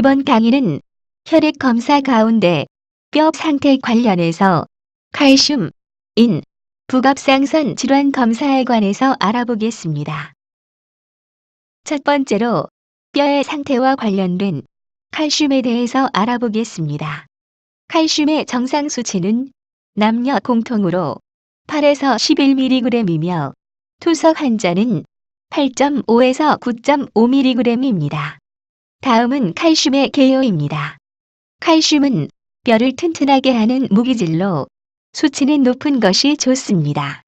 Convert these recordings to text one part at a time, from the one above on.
이번 강의는 혈액 검사 가운데 뼈 상태 관련해서 칼슘, 인, 부갑상선 질환 검사에 관해서 알아보겠습니다. 첫 번째로 뼈의 상태와 관련된 칼슘에 대해서 알아보겠습니다. 칼슘의 정상 수치는 남녀 공통으로 8에서 11mg이며 투석 환자는 8.5에서 9.5mg입니다. 다음은 칼슘의 개요입니다. 칼슘은 뼈를 튼튼하게 하는 무기질로 수치는 높은 것이 좋습니다.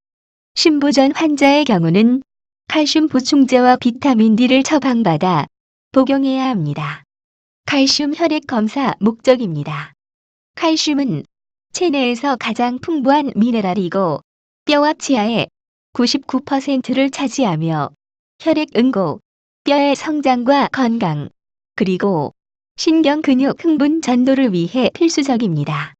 신부전 환자의 경우는 칼슘 보충제와 비타민 D를 처방받아 복용해야 합니다. 칼슘 혈액 검사 목적입니다. 칼슘은 체내에서 가장 풍부한 미네랄이고 뼈와 치아의 99%를 차지하며 혈액 응고, 뼈의 성장과 건강, 그리고 신경 근육 흥분 전도를 위해 필수적입니다.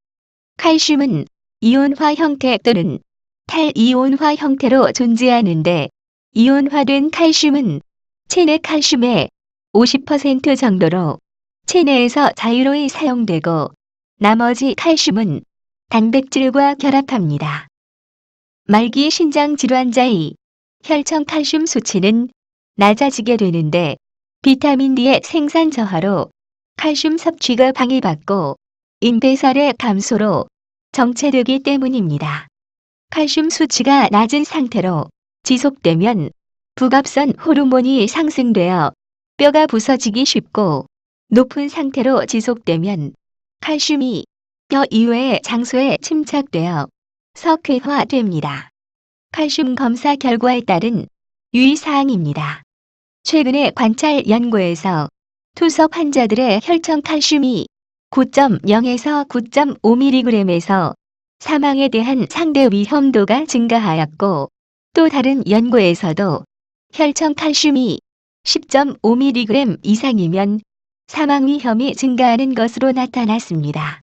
칼슘은 이온화 형태 또는 탈이온화 형태로 존재하는데 이온화된 칼슘은 체내 칼슘의 50% 정도로 체내에서 자유로이 사용되고 나머지 칼슘은 단백질과 결합합니다. 말기 신장 질환자의 혈청 칼슘 수치는 낮아지게 되는데 비타민 D의 생산 저하로 칼슘 섭취가 방해받고 인배설의 감소로 정체되기 때문입니다. 칼슘 수치가 낮은 상태로 지속되면 부갑선 호르몬이 상승되어 뼈가 부서지기 쉽고 높은 상태로 지속되면 칼슘이 뼈 이외의 장소에 침착되어 석회화됩니다. 칼슘 검사 결과에 따른 유의사항입니다. 최근의 관찰 연구에서 투석 환자들의 혈청 칼슘이 9.0에서 9.5mg에서 사망에 대한 상대 위험도가 증가하였고 또 다른 연구에서도 혈청 칼슘이 10.5mg 이상이면 사망 위험이 증가하는 것으로 나타났습니다.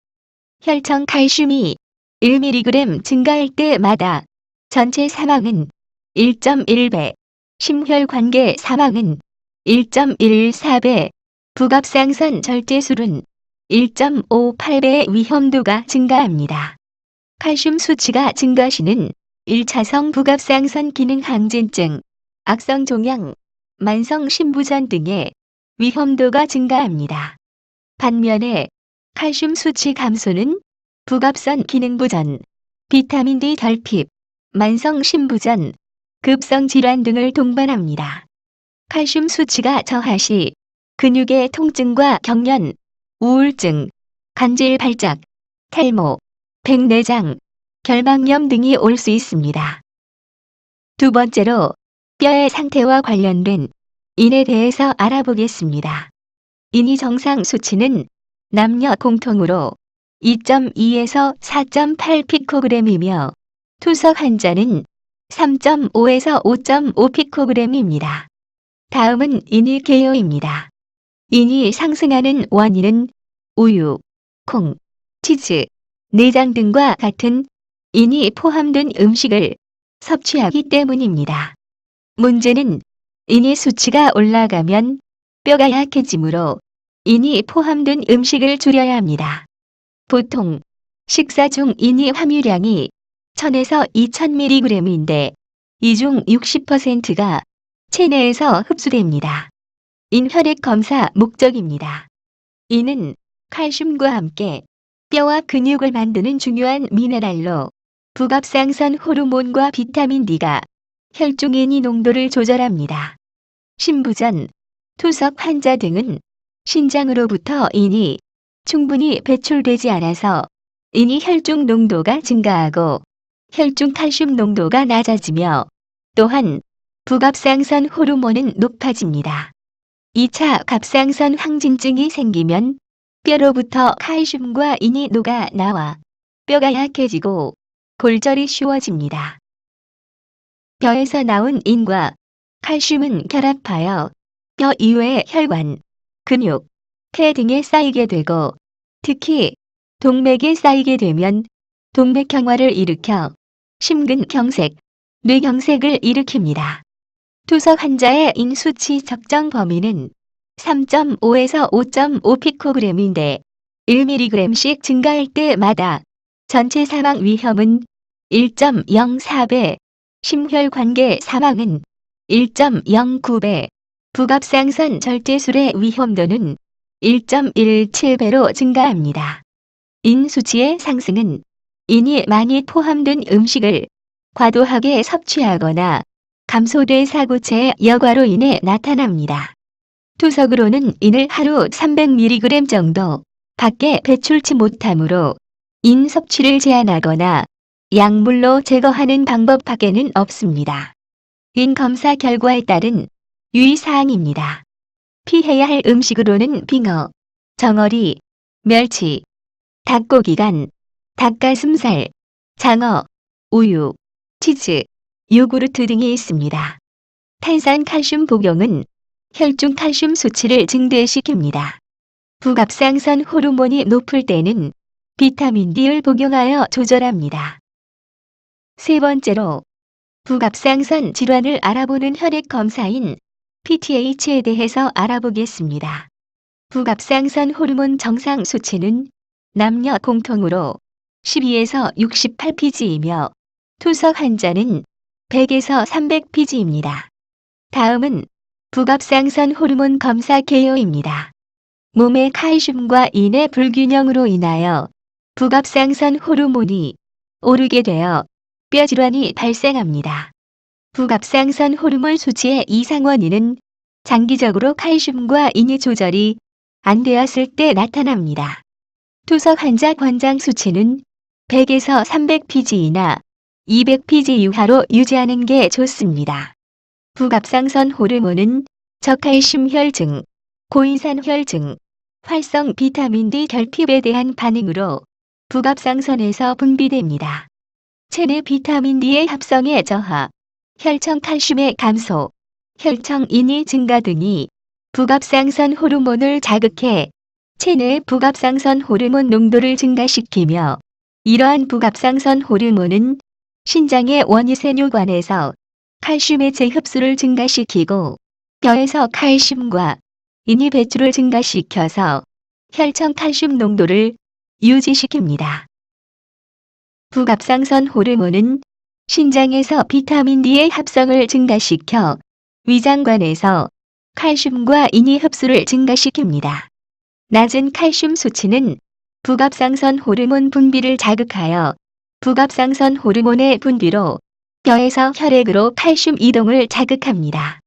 혈청 칼슘이 1mg 증가할 때마다 전체 사망은 1.1배, 심혈관계 사망은 1.14배, 부갑상선 절제술은 1.58배의 위험도가 증가합니다. 칼슘 수치가 증가 시는 1차성 부갑상선 기능 항진증, 악성 종양, 만성 신부전 등의 위험도가 증가합니다. 반면에 칼슘 수치 감소는 부갑선 기능 부전, 비타민 D 결핍, 만성 신부전, 급성 질환 등을 동반합니다. 칼슘 수치가 저하 시 근육의 통증과 경련, 우울증, 간질 발작, 탈모, 백내장, 결막염 등이 올 수 있습니다. 두 번째로 뼈의 상태와 관련된 인에 대해서 알아보겠습니다. 인이 정상 수치는 남녀 공통으로 2.2에서 4.8 피코그램이며 투석 환자는 3.5에서 5.5 피코그램입니다. 다음은 인의 개요입니다. 인이 상승하는 원인은 우유, 콩, 치즈, 내장 등과 같은 인이 포함된 음식을 섭취하기 때문입니다. 문제는 인의 수치가 올라가면 뼈가 약해지므로 인이 포함된 음식을 줄여야 합니다. 보통 식사 중 인이 함유량이 1000에서 2000mg인데 이 중 60%가 체내에서 흡수됩니다. 인 혈액 검사 목적입니다. 인은 칼슘과 함께 뼈와 근육을 만드는 중요한 미네랄로 부갑상선 호르몬과 비타민 D가 혈중 인이 농도를 조절합니다. 신부전, 투석 환자 등은 신장으로부터 인이 충분히 배출되지 않아서 인이 혈중 농도가 증가하고 혈중 칼슘 농도가 낮아지며 또한 부갑상선 호르몬은 높아집니다. 2차 갑상선 항진증이 생기면 뼈로부터 칼슘과 인이 녹아 나와 뼈가 약해지고 골절이 쉬워집니다. 뼈에서 나온 인과 칼슘은 결합하여 뼈 이외의 혈관, 근육, 폐 등에 쌓이게 되고 특히 동맥에 쌓이게 되면 동맥경화를 일으켜 심근경색, 뇌경색을 일으킵니다. 투석 환자의 인 수치 적정 범위는 3.5에서 5.5피코그램인데 1mg씩 증가할 때마다 전체 사망 위험은 1.04배, 심혈관계 사망은 1.09배, 부갑상선 절제술의 위험도는 1.17배로 증가합니다. 인 수치의 상승은 인이 많이 포함된 음식을 과도하게 섭취하거나 감소된 사고체의 여과로 인해 나타납니다. 투석으로는 인을 하루 300mg 정도 밖에 배출치 못하므로 인 섭취를 제한하거나 약물로 제거하는 방법밖에는 없습니다. 인 검사 결과에 따른 유의사항입니다. 피해야 할 음식으로는 빙어, 정어리, 멸치, 닭고기간, 닭가슴살, 장어, 우유, 치즈, 요구르트 등이 있습니다. 탄산칼슘 복용은 혈중 칼슘 수치를 증대시킵니다. 부갑상선 호르몬이 높을 때는 비타민 D를 복용하여 조절합니다. 세 번째로 부갑상선 질환을 알아보는 혈액 검사인 PTH에 대해서 알아보겠습니다. 부갑상선 호르몬 정상 수치는 남녀 공통으로 12에서 68pg이며 투석 환자는 100에서 300pg입니다. 다음은 부갑상선 호르몬 검사 개요입니다. 몸의 칼슘과 인의 불균형으로 인하여 부갑상선 호르몬이 오르게 되어 뼈질환이 발생합니다. 부갑상선 호르몬 수치의 이상 원인은 장기적으로 칼슘과 인의 조절이 안 되었을 때 나타납니다. 투석 환자 권장 수치는 100에서 300pg이나 200pg 이하로 유지하는 게 좋습니다. 부갑상선 호르몬은 저칼슘 혈증, 고인산 혈증, 활성 비타민 D 결핍에 대한 반응으로 부갑상선에서 분비됩니다. 체내 비타민 D의 합성의 저하, 혈청 칼슘의 감소, 혈청 인이 증가 등이 부갑상선 호르몬을 자극해 체내의 부갑상선 호르몬 농도를 증가시키며 이러한 부갑상선 호르몬은 신장의 원위세뇨관에서 칼슘의 재흡수를 증가시키고 뼈에서 칼슘과 인이 배출을 증가시켜서 혈청 칼슘 농도를 유지시킵니다. 부갑상선 호르몬은 신장에서 비타민 D의 합성을 증가시켜 위장관에서 칼슘과 인이 흡수를 증가시킵니다. 낮은 칼슘 수치는 부갑상선 호르몬 분비를 자극하여 부갑상선 호르몬의 분비로 뼈에서 혈액으로 칼슘 이동을 자극합니다.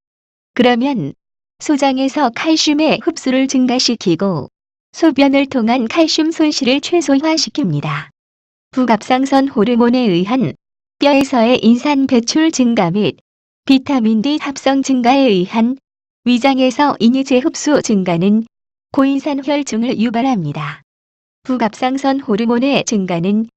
그러면 소장에서 칼슘의 흡수를 증가시키고 소변을 통한 칼슘 손실을 최소화시킵니다. 부갑상선 호르몬에 의한 뼈에서의 인산 배출 증가 및 비타민 D 합성 증가에 의한 위장에서 인이 재흡수 증가는 고인산 혈증을 유발합니다. 부갑상선 호르몬의 증가는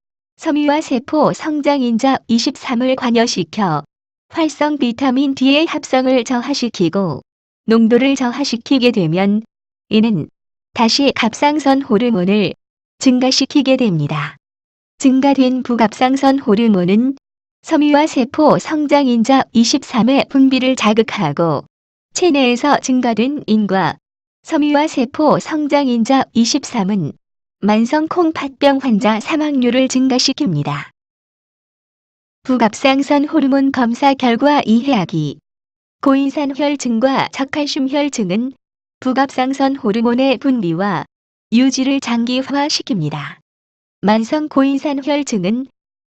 섬유화 세포 성장인자 23을 관여시켜 활성 비타민 D의 합성을 저하시키고 농도를 저하시키게 되면 이는 다시 갑상선 호르몬을 증가시키게 됩니다. 증가된 부갑상선 호르몬은 섬유화 세포 성장인자 23의 분비를 자극하고 체내에서 증가된 인과 섬유화 세포 성장인자 23은 만성 콩팥병 환자 사망률을 증가시킵니다. 부갑상선 호르몬 검사 결과 이해하기. 고인산 혈증과 저칼슘 혈증은 부갑상선 호르몬의 분비와 유지를 장기화시킵니다. 만성 고인산 혈증은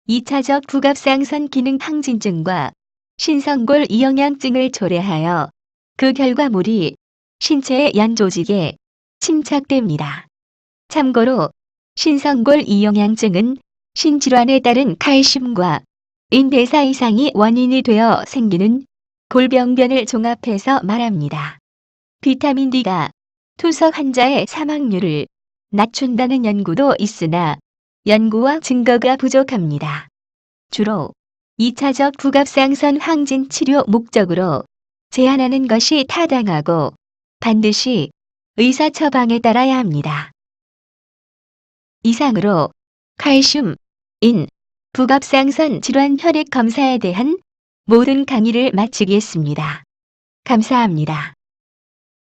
2차적 부갑상선 기능 항진증과 신성골 이영양증을 초래하여 그 결과물이 신체의 연조직에 침착됩니다. 참고로 신성골 이영양증은 신질환에 따른 칼슘과 인 대사 이상이 원인이 되어 생기는 골병변을 종합해서 말합니다. 비타민 D가 투석 환자의 사망률을 낮춘다는 연구도 있으나 연구와 증거가 부족합니다. 주로 2차적 부갑상선 항진 치료 목적으로 제한하는 것이 타당하고 반드시 의사 처방에 따라야 합니다. 이상으로 칼슘, 인, 부갑상선 질환 혈액 검사에 대한 모든 강의를 마치겠습니다. 감사합니다.